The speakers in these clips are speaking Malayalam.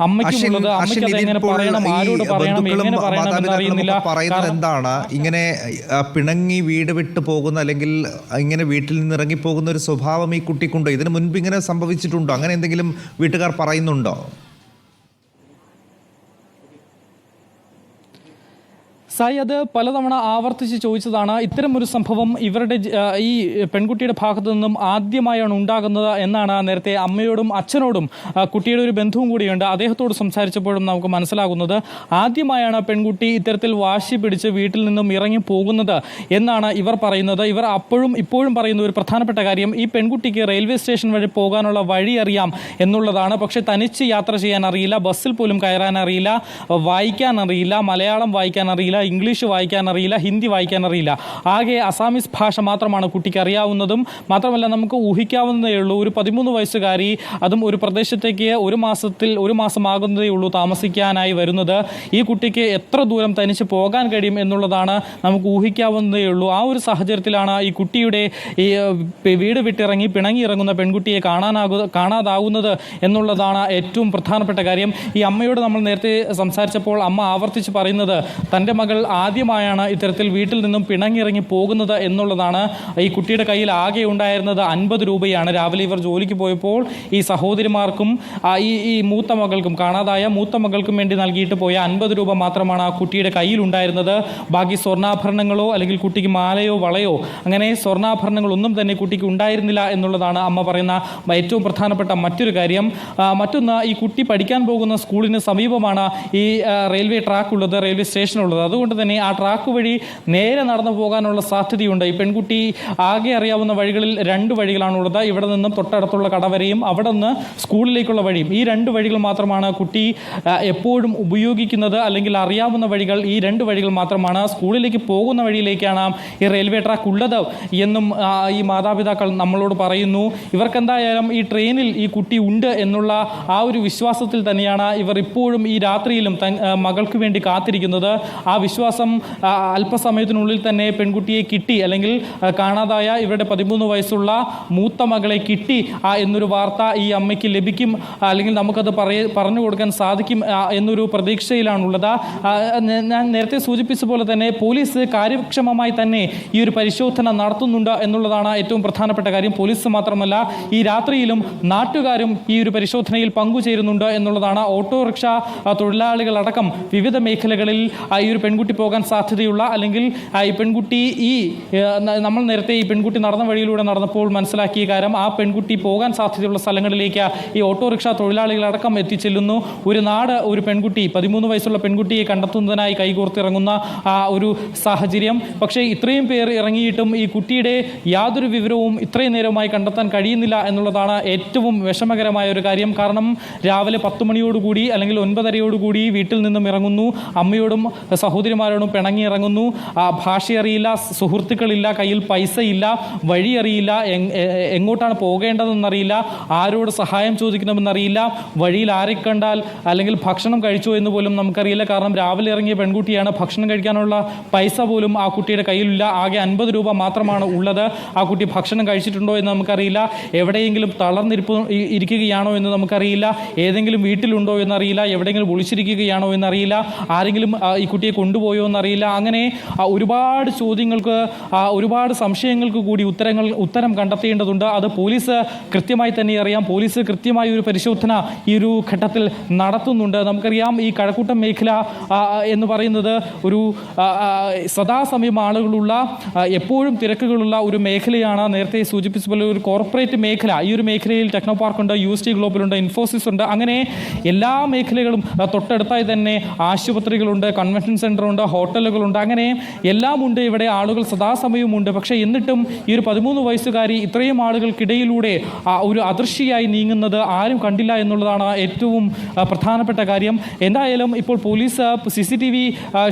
അമ്മയ്ക്കുമുള്ളത്. അമ്മയ്ക്ക് അതെങ്ങനെ പറയണം, ആരോട് പറയണം, എങ്ങനെ പറയണം എന്നറിയുന്നില്ല. പറയുന്നത് എന്താണ്, ഇങ്ങനെ പിണങ്ങി വീട് വിട്ടു പോകുന്ന അല്ലെങ്കിൽ ഇങ്ങനെ വീട്ടിൽ നിന്ന് ഇറങ്ങിപ്പോകുന്ന ഒരു സ്വഭാവം ഈ കുട്ടിക്കുണ്ടോ? ഇതിനു മുൻപ് ഇങ്ങനെ സംഭവിച്ചിട്ടുണ്ടോ? അങ്ങനെ എന്തെങ്കിലും വീട്ടുകാർ പറയുന്നുണ്ടോ? സായി, അത് പലതവണ ആവർത്തിച്ച് ചോദിച്ചതാണ്. ഇത്തരമൊരു സംഭവം ഇവരുടെ ഈ പെൺകുട്ടിയുടെ ഭാഗത്തു നിന്നും ആദ്യമായാണ് ഉണ്ടാകുന്നത് എന്നാണ് നേരത്തെ അമ്മയോടും അച്ഛനോടും കുട്ടിയുടെ ഒരു ബന്ധുവും കൂടിയുണ്ട് അദ്ദേഹത്തോട് സംസാരിച്ചപ്പോഴും നമുക്ക് മനസ്സിലാകുന്നത്. ആദ്യമായാണ് പെൺകുട്ടി ഇത്തരത്തിൽ വാശി പിടിച്ച് വീട്ടിൽ നിന്നും ഇറങ്ങി പോകുന്നത് എന്നാണ് ഇവർ പറയുന്നത്. ഇവർ ഇപ്പോഴും പറയുന്ന ഒരു പ്രധാനപ്പെട്ട കാര്യം, ഈ പെൺകുട്ടിക്ക് റെയിൽവേ സ്റ്റേഷൻ വഴി പോകാനുള്ള വഴി അറിയാം എന്നുള്ളതാണ്. പക്ഷേ തനിച്ച് യാത്ര ചെയ്യാൻ അറിയില്ല, ബസ്സിൽ പോലും കയറാൻ അറിയില്ല, വായിക്കാൻ അറിയില്ല, മലയാളം വായിക്കാൻ അറിയില്ല, ഇംഗ്ലീഷ് വായിക്കാൻ അറിയില്ല, ഹിന്ദി വായിക്കാൻ അറിയില്ല. ആകെ അസാമീസ് ഭാഷ മാത്രമാണ് കുട്ടിക്ക് അറിയാവുന്നതും. മാത്രമല്ല നമുക്ക് ഊഹിക്കാവുന്നതേ ഉള്ളൂ, ഒരു 13 വയസ്സുകാരി, അതും ഒരു പ്രദേശത്തേക്ക് ഒരു മാസമാകുന്നതേ ഉള്ളൂ താമസിക്കാനായി വരുന്നത്. ഈ കുട്ടിക്ക് എത്ര ദൂരം തനിച്ച് പോകാൻ കഴിയും എന്നുള്ളതാണ് നമുക്ക് ഊഹിക്കാവുന്നതേ ഉള്ളൂ. ആ ഒരു സാഹചര്യത്തിലാണ് ഈ കുട്ടിയുടെ ഈ വീട് വിട്ടിറങ്ങി പിണങ്ങി ഇറങ്ങുന്ന പെൺകുട്ടിയെ കാണാതാകുന്നത് എന്നുള്ളതാണ് ഏറ്റവും പ്രധാനപ്പെട്ട കാര്യം. ഈ അമ്മയോട് നമ്മൾ നേരത്തെ സംസാരിച്ചപ്പോൾ അമ്മ ആവർത്തിച്ച് പറയുന്നത് തൻ്റെ മകൾ ആദ്യമായാണ് ഇത്തരത്തിൽ വീട്ടിൽ നിന്നും പിണങ്ങിയിറങ്ങി പോകുന്നത് എന്നുള്ളതാണ്. ഈ കുട്ടിയുടെ കയ്യിൽ ആകെ ഉണ്ടായിരുന്നത് 50 രൂപയാണ്. രാവിലെ ഇവർ ജോലിക്ക് പോയപ്പോൾ ഈ സഹോദരിമാർക്കും ഈ മൂത്ത മകൾക്കും, കാണാതായ മൂത്ത മകൾക്കും വേണ്ടി നൽകിയിട്ട് പോയ 50 രൂപ മാത്രമാണ് ആ കുട്ടിയുടെ കയ്യിൽ ഉണ്ടായിരുന്നത്. ബാക്കി സ്വർണ്ണാഭരണങ്ങളോ അല്ലെങ്കിൽ കുട്ടിക്ക് മാലയോ വളയോ അങ്ങനെ സ്വർണ്ണാഭരണങ്ങളൊന്നും തന്നെ കുട്ടിക്ക് ഉണ്ടായിരുന്നില്ല എന്നുള്ളതാണ് അമ്മ പറയുന്ന ഏറ്റവും പ്രധാനപ്പെട്ട മറ്റൊരു കാര്യം. മറ്റൊന്ന്, ഈ കുട്ടി പഠിക്കാൻ പോകുന്ന സ്കൂളിന് സമീപമാണ് ഈ റെയിൽവേ ട്രാക്ക് ഉള്ളത്, റെയിൽവേ സ്റ്റേഷൻ ഉള്ളത്. അതുകൊണ്ട് തന്നെ ആ ട്രാക്ക് വഴി നേരെ നടന്നു പോകാനുള്ള സാധ്യതയുണ്ട്. ഈ പെൺകുട്ടി ആകെ അറിയാവുന്ന വഴികളിൽ 2 വഴികളാണുള്ളത്. ഇവിടെ നിന്നും തൊട്ടടുത്തുള്ള കടവരെയും അവിടെ നിന്ന് സ്കൂളിലേക്കുള്ള വഴിയും. ഈ 2 വഴികൾ മാത്രമാണ് കുട്ടി എപ്പോഴും ഉപയോഗിക്കുന്നത്, അല്ലെങ്കിൽ അറിയാവുന്ന വഴികൾ ഈ 2 വഴികൾ മാത്രമാണ്. സ്കൂളിലേക്ക് പോകുന്ന വഴിയിലേക്കാണ് ഈ റെയിൽവേ ട്രാക്ക് ഉള്ളത് എന്നും ഈ മാതാപിതാക്കൾ നമ്മളോട് പറയുന്നു. ഇവർക്കെന്തായാലും ഈ ട്രെയിനിൽ ഈ കുട്ടി ഉണ്ട് എന്നുള്ള ആ ഒരു വിശ്വാസത്തിൽ തന്നെയാണ് ഇവർ ഇപ്പോഴും ഈ രാത്രിയിലും മകൾക്ക് വേണ്ടി കാത്തിരിക്കുന്നത്. ആ വിശ്വാസം അല്പസമയത്തിനുള്ളിൽ തന്നെ പെൺകുട്ടിയെ കിട്ടി, അല്ലെങ്കിൽ കാണാതായ ഇവരുടെ 13 വയസ്സുള്ള മൂത്ത മകളെ കിട്ടി എന്നൊരു വാർത്ത ഈ അമ്മയ്ക്ക് ലഭിക്കും, അല്ലെങ്കിൽ നമുക്കത് പറഞ്ഞു കൊടുക്കാൻ സാധിക്കും എന്നൊരു പ്രതീക്ഷയിലാണുള്ളത്. ഞാൻ നേരത്തെ സൂചിപ്പിച്ച പോലെ തന്നെ പോലീസ് കാര്യക്ഷമമായി തന്നെ ഈ ഒരു പരിശോധന നടത്തുന്നുണ്ട് എന്നുള്ളതാണ് ഏറ്റവും പ്രധാനപ്പെട്ട കാര്യം. പോലീസ് മാത്രമല്ല, ഈ രാത്രിയിലും നാട്ടുകാരും ഈ ഒരു പരിശോധനയിൽ പങ്കുചേരുന്നുണ്ട് എന്നുള്ളതാണ്. ഓട്ടോറിക്ഷ തൊഴിലാളികളടക്കം വിവിധ മേഖലകളിൽ ഈ ഒരു പെൺകുട്ടി പോകാൻ സാധ്യതയുള്ള, അല്ലെങ്കിൽ ഈ പെൺകുട്ടി നമ്മൾ നേരത്തെ ഈ പെൺകുട്ടി നടന്ന വഴിയിലൂടെ നടന്നപ്പോൾ മനസ്സിലാക്കിയ കാര്യം, ആ പെൺകുട്ടി പോകാൻ സാധ്യതയുള്ള സ്ഥലങ്ങളിലേക്ക് ഈ ഓട്ടോറിക്ഷ തൊഴിലാളികളടക്കം എത്തിച്ചെല്ലുന്നു. ഒരു പെൺകുട്ടി 13 വയസ്സുള്ള പെൺകുട്ടിയെ കണ്ടെത്തുന്നതിനായി കൈകോർത്തിറങ്ങുന്ന ഒരു സാഹചര്യം. പക്ഷേ ഇത്രയും പേർ ഇറങ്ങിയിട്ടും ഈ കുട്ടിയുടെ യാതൊരു വിവരവും ഇത്രയും നേരമായി കണ്ടെത്താൻ കഴിയുന്നില്ല എന്നുള്ളതാണ് ഏറ്റവും വിഷമകരമായ ഒരു കാര്യം. കാരണം രാവിലെ 10 മണിയോടുകൂടി അല്ലെങ്കിൽ 9:30 വീട്ടിൽ നിന്നും ഇറങ്ങുന്നു, അമ്മയോടും സഹോദരിമാരോടും പിണങ്ങി ഇറങ്ങുന്നു. ഭാഷ അറിയില്ല, സുഹൃത്തുക്കളില്ല, കയ്യിൽ പൈസ ഇല്ല, വഴി അറിയില്ല, എങ്ങോട്ടാണ് പോകേണ്ടതെന്നറിയില്ല, ആരോട് സഹായം ചോദിക്കണമെന്നറിയില്ല, വഴിയിൽ ആരെ കണ്ടാൽ അല്ലെങ്കിൽ ഭക്ഷണം കഴിച്ചോ എന്ന് പോലും നമുക്കറിയില്ല. കാരണം രാവിലെ ഇറങ്ങിയ പെൺകുട്ടിയാണ്, ഭക്ഷണം കഴിക്കാനുള്ള പൈസ പോലും ആ കുട്ടിയുടെ കയ്യിലില്ല. ആകെ 50 രൂപ മാത്രമാണ് ഉള്ളത്. ആ കുട്ടി ഭക്ഷണം കഴിച്ചിട്ടുണ്ടോ എന്ന് നമുക്കറിയില്ല, എവിടെയെങ്കിലും ഇരിക്കുകയാണോ എന്ന് നമുക്കറിയില്ല, ഏതെങ്കിലും വീട്ടിലുണ്ടോ എന്നറിയില്ല, എവിടെയെങ്കിലും ഒളിച്ചിരിക്കുകയാണോ എന്നറിയില്ല, ആരെങ്കിലും ഈ കുട്ടിയെ കൊണ്ടുപോയോ എന്നറിയില്ല. അങ്ങനെ ഒരുപാട് ചോദ്യങ്ങൾക്ക്, ഒരുപാട് സംശയങ്ങൾക്ക് കൂടി ഉത്തരം കണ്ടെത്തേണ്ടതുണ്ട്. അത് പോലീസ് കൃത്യമായി തന്നെ അറിയാം. പോലീസ് കൃത്യമായ ഒരു പരിശോധന ഈ ഒരു ഘട്ടത്തിൽ നടത്തുന്നുണ്ട്. നമുക്കറിയാം, ഈ കഴക്കൂട്ടം മേഖല എന്ന് പറയുന്നത് ഒരു സദാസമയം ആളുകളുള്ള, എപ്പോഴും തിരക്കുകളുള്ള ഒരു മേഖലയാണ്. നേരത്തെ സൂചിപ്പിച്ച പോലെ ഒരു കോർപ്പറേറ്റ് മേഖല. ഈ ഒരു മേഖലയിൽ ടെക്നോ പാർക്കുണ്ട്, UST ഗ്ലോബലുണ്ട്, ഇൻഫോസിസ് ഉണ്ട്. അങ്ങനെ എല്ലാ മേഖലകളും തൊട്ടടുത്തായി തന്നെ ആശുപത്രികളുണ്ട്, കൺവെൻഷൻ സെൻ്ററുണ്ട്, ഹോട്ടലുകളുണ്ട്, അങ്ങനെ എല്ലാം ഉണ്ട്. ഇവിടെ ആളുകൾ സദാസമയവുമുണ്ട്. പക്ഷേ എന്നിട്ടും ഈ ഒരു 13 വയസ്സുകാരി ഇത്രയും ആളുകൾക്കിടയിലൂടെ ഒരു അദൃശ്യയായി നീങ്ങുന്നത് ആരും കണ്ടില്ല എന്നുള്ളതാണ് ഏറ്റവും പ്രധാനപ്പെട്ട കാര്യം. എന്തായാലും ഇപ്പോൾ പോലീസ് CCTV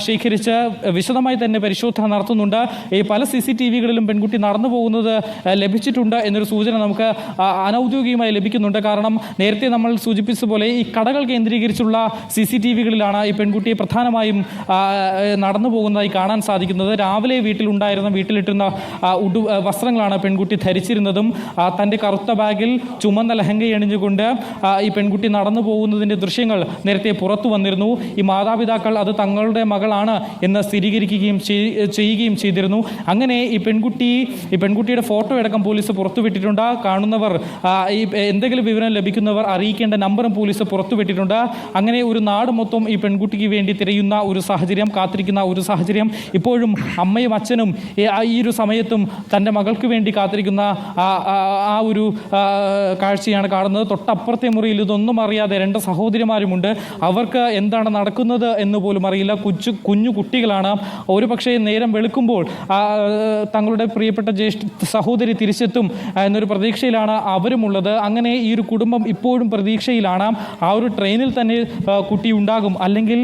ശേഖരിച്ച് വിശദമായി തന്നെ പരിശോധന നടത്തുന്നുണ്ട്. ഈ പല CCTVകളിലും പെൺകുട്ടി നടന്നു പോകുന്നത് ലഭിച്ചിട്ടുണ്ട് എന്നൊരു സൂചന നമുക്ക് അനൗദ്യോഗികമായി ലഭിക്കുന്നുണ്ട്. കാരണം നേരത്തെ നമ്മൾ സൂചിപ്പിച്ച പോലെ ഈ കടകൾ കേന്ദ്രീകരിച്ചുള്ള CCTVകളിലാണ് ഈ പെൺകുട്ടിയെ പ്രധാനമായും നടന്നു പോകുന്നതായി കാണാൻ സാധിക്കുന്നത്. രാവിലെ വീട്ടിലിട്ടിരുന്ന വസ്ത്രങ്ങളാണ് പെൺകുട്ടി ധരിച്ചിരുന്നതും. തൻ്റെ കറുത്ത ബാഗിൽ ചുമന്ന ലഹങ്കയണിഞ്ഞുകൊണ്ട് ഈ പെൺകുട്ടി നടന്നു പോകുന്നതിൻ്റെ ദൃശ്യങ്ങൾ നേരത്തെ പുറത്തു വന്നിരുന്നു. ഈ മാതാപിതാക്കൾ അത് തങ്ങളുടെ മകളാണ് എന്ന് സ്ഥിരീകരിക്കുകയും ചെയ്യുകയും ചെയ്തിരുന്നു. അങ്ങനെ ഈ പെൺകുട്ടിയുടെ ഫോട്ടോ അടക്കം പോലീസ് പുറത്തുവിട്ടിട്ടുണ്ട്. കാണുന്നവർ എന്തെങ്കിലും വിവരം ലഭിക്കുന്നവർ അറിയിക്കേണ്ട നമ്പറും പോലീസ് പുറത്തുവിട്ടിട്ടുണ്ട്. അങ്ങനെ ഒരു നാട് മൊത്തം ഈ പെൺകുട്ടിക്ക് വേണ്ടി തിരയുന്ന ഒരു സാഹചര്യം, കാത്തിരിക്കുന്ന ഒരു സാഹചര്യം. ഇപ്പോഴും അമ്മയും അച്ഛനും ഈ ഒരു സമയത്തും തൻ്റെ മകൾക്ക് വേണ്ടി കാത്തിരിക്കുന്ന ആ ഒരു കാഴ്ചയാണ് കാണുന്നത്. തൊട്ടപ്പുറത്തെ മുറിയിൽ ഇതൊന്നും അറിയാതെ 2 സഹോദരിമാരുമുണ്ട്. അവർക്ക് എന്താണ് നടക്കുന്നത് എന്ന് പോലും അറിയില്ല. കുഞ്ഞു കുട്ടികളാണ്. ഒരു പക്ഷേ നേരം വെളുക്കുമ്പോൾ തങ്ങളുടെ പ്രിയപ്പെട്ട സഹോദരി തിരിച്ചെത്തും എന്നൊരു പ്രതീക്ഷയിലാണ് അവരുമുള്ളത്. അങ്ങനെ ഈ ഒരു കുടുംബം ഇപ്പോഴും പ്രതീക്ഷയിലാണ്. ആ ഒരു ട്രെയിനിൽ തന്നെ കുട്ടി ഉണ്ടാകും, അല്ലെങ്കിൽ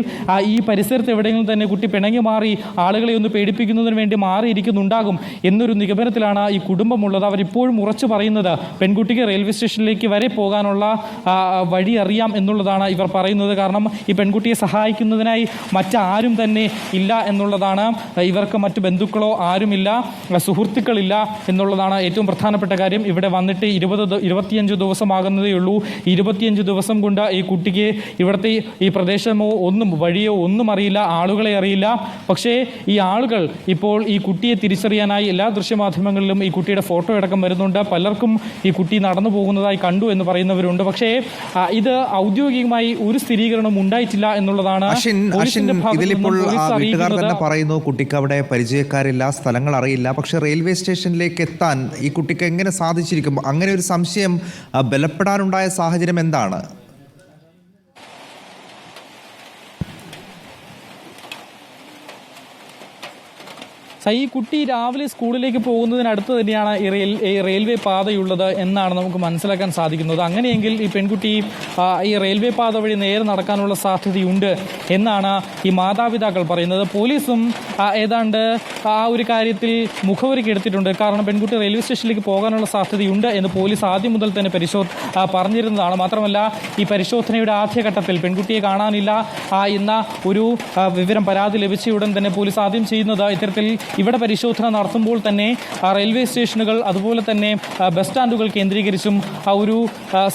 ഈ പരിസരത്ത് എവിടെയെങ്കിലും തന്നെ കുട്ടി പിണങ്ങി മാറി ആളുകളെ ഒന്ന് പേടിപ്പിക്കുന്നതിന് വേണ്ടി മാറിയിരിക്കുന്നുണ്ടാകും എന്നൊരു നിഗമനത്തിലാണ് ഈ കുടുംബമുള്ളത്. അവരിപ്പോഴും ഉറച്ചു പറയുന്നത് പെൺകുട്ടിക്ക് റെയിൽവേ സ്റ്റേഷനിലേക്ക് വരെ പോകാനുള്ള വഴി അറിയാം എന്നുള്ളതാണ് ഇവർ പറയുന്നത്. കാരണം ഈ പെൺകുട്ടിയെ സഹായിക്കുന്നതിനായി മറ്റാരും തന്നെ ഇല്ല എന്നുള്ളതാണ്. ഇവർക്ക് മറ്റു ബന്ധുക്കളോ ആരുമില്ല, സുഹൃത്തുക്കളില്ല എന്നുള്ളതാണ് ഏറ്റവും പ്രധാനപ്പെട്ട കാര്യം. ഇവിടെ വന്നിട്ട് 25 ദിവസമാകുന്നതേ ഉള്ളൂ. 25 ദിവസം കൊണ്ട് ഈ കുട്ടിക്ക് ഇവിടുത്തെ ഈ പ്രദേശമോ വഴിയോ ഒന്നും അറിയില്ല, ആളുകളെ അറിയില്ല. പക്ഷേ ഈ ആളുകൾ ഇപ്പോൾ ഈ കുട്ടിയെ തിരിച്ചറിയാനായി എല്ലാ ദൃശ്യമാധ്യമങ്ങളിലും ഈ കുട്ടിയുടെ ഫോട്ടോ അടക്കം വരുന്നുണ്ട്. പലർക്കും ഈ കുട്ടി നടന്നു പോകുന്നതായി കണ്ടു എന്ന് പറയുന്നവരുണ്ട്. പക്ഷേ ഇത് ഔദ്യോഗികമായി ഒരു സ്ഥിരീകരണം ഉണ്ടായിട്ടില്ല എന്നുള്ളതാണ്. ഇതിലിപ്പോൾ വീട്ടുകാർ തന്നെ പറയുന്നു കുട്ടിക്ക് അവിടെ പരിചയക്കാരില്ല, സ്ഥലങ്ങൾ അറിയില്ല. പക്ഷെ റെയിൽവേ സ്റ്റേഷനിലേക്ക് എത്താൻ ഈ കുട്ടിക്ക് എങ്ങനെ സാധിച്ചിരിക്കും? അങ്ങനെ ഒരു സംശയം ബലപ്പെടാനുണ്ടായ സാഹചര്യം എന്താണ്? ഈ കുട്ടി രാവിലെ സ്കൂളിലേക്ക് പോകുന്നതിനടുത്ത് തന്നെയാണ് ഈ റെയിൽവേ പാതയുള്ളത് എന്നാണ് നമുക്ക് മനസ്സിലാക്കാൻ സാധിക്കുന്നത്. അങ്ങനെയെങ്കിൽ ഈ പെൺകുട്ടി ഈ റെയിൽവേ പാത വഴി നേരെ നടക്കാനുള്ള സാധ്യതയുണ്ട് എന്നാണ് ഈ മാതാപിതാക്കൾ പറയുന്നത്. പോലീസും ഏതാണ്ട് ആ ഒരു കാര്യത്തിൽ മുഖവരിക്ക് എടുത്തിട്ടുണ്ട്. കാരണം പെൺകുട്ടി റെയിൽവേ സ്റ്റേഷനിലേക്ക് പോകാനുള്ള സാധ്യതയുണ്ട് എന്ന് പോലീസ് ആദ്യം മുതൽ തന്നെ പറഞ്ഞിരുന്നതാണ്. മാത്രമല്ല ഈ പരിശോധനയുടെ ആദ്യഘട്ടത്തിൽ പെൺകുട്ടിയെ കാണാനില്ല എന്ന ഒരു വിവരം പരാതി ലഭിച്ചയുടൻ തന്നെ പോലീസ് ആദ്യം ചെയ്യുന്നത് ഇത്തരത്തിൽ ഇവിടെ പരിശോധന നടത്തുമ്പോൾ തന്നെ റെയിൽവേ സ്റ്റേഷനുകൾ അതുപോലെ തന്നെ ബസ് സ്റ്റാൻഡുകൾ കേന്ദ്രീകരിച്ചും ഒരു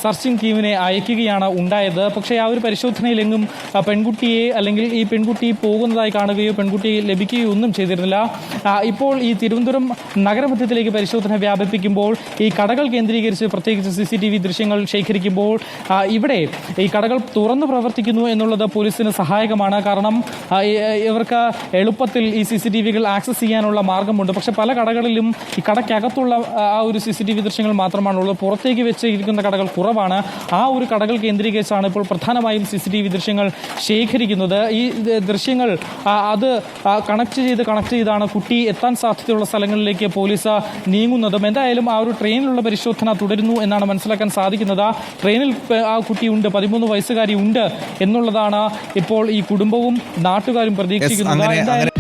സെർച്ചിങ് ടീമിനെ അയക്കുകയാണ് ഉണ്ടായത്. പക്ഷേ ആ ഒരു പരിശോധനയിലെങ്ങും പെൺകുട്ടിയെ അല്ലെങ്കിൽ ഈ പെൺകുട്ടി പോകുന്നതായി കാണുകയോ പെൺകുട്ടിയെ ലഭിക്കുകയോ ഒന്നും ചെയ്തിരുന്നില്ല. ഇപ്പോൾ ഈ തിരുവനന്തപുരം നഗരമധ്യത്തിലേക്ക് പരിശോധന വ്യാപിപ്പിക്കുമ്പോൾ ഈ കടകൾ കേന്ദ്രീകരിച്ച് പ്രത്യേകിച്ച് CCTV ദൃശ്യങ്ങൾ ശേഖരിക്കുമ്പോൾ ഇവിടെ ഈ കടകൾ തുറന്നു പ്രവർത്തിക്കുന്നു എന്നുള്ളത് പോലീസിന് സഹായകമാണ്. കാരണം ഇവർക്ക് എളുപ്പത്തിൽ ഈ CCTVകൾ ആക്സസ് ചെയ്യാനുള്ള മാർഗമുണ്ട്. പക്ഷെ പല കടകളിലും ഈ കടയ്ക്കകത്തുള്ള ആ ഒരു CCTV ദൃശ്യങ്ങൾ മാത്രമാണുള്ളത്. പുറത്തേക്ക് വെച്ചിരിക്കുന്ന കടകൾ കുറവാണ്. ആ ഒരു കടകൾ കേന്ദ്രീകരിച്ചാണ് ഇപ്പോൾ പ്രധാനമായും CCTV ദൃശ്യങ്ങൾ ശേഖരിക്കുന്നത്. ഈ ദൃശ്യങ്ങൾ അത് കണക്ട് ചെയ്താണ് കുട്ടി എത്താൻ സാധ്യതയുള്ള സ്ഥലങ്ങളിലേക്ക് പോലീസ് നീങ്ങുന്നതും. എന്തായാലും ആ ഒരു ട്രെയിനിലുള്ള പരിശോധന തുടരുന്നു എന്നാണ് മനസ്സിലാക്കാൻ സാധിക്കുന്നത്. ട്രെയിനിൽ ആ കുട്ടിയുണ്ട്, 13 വയസ്സുകാരി ഉണ്ട് എന്നുള്ളതാണ് ഇപ്പോൾ ഈ കുടുംബവും നാട്ടുകാരും പ്രതീക്ഷിക്കുന്നത്.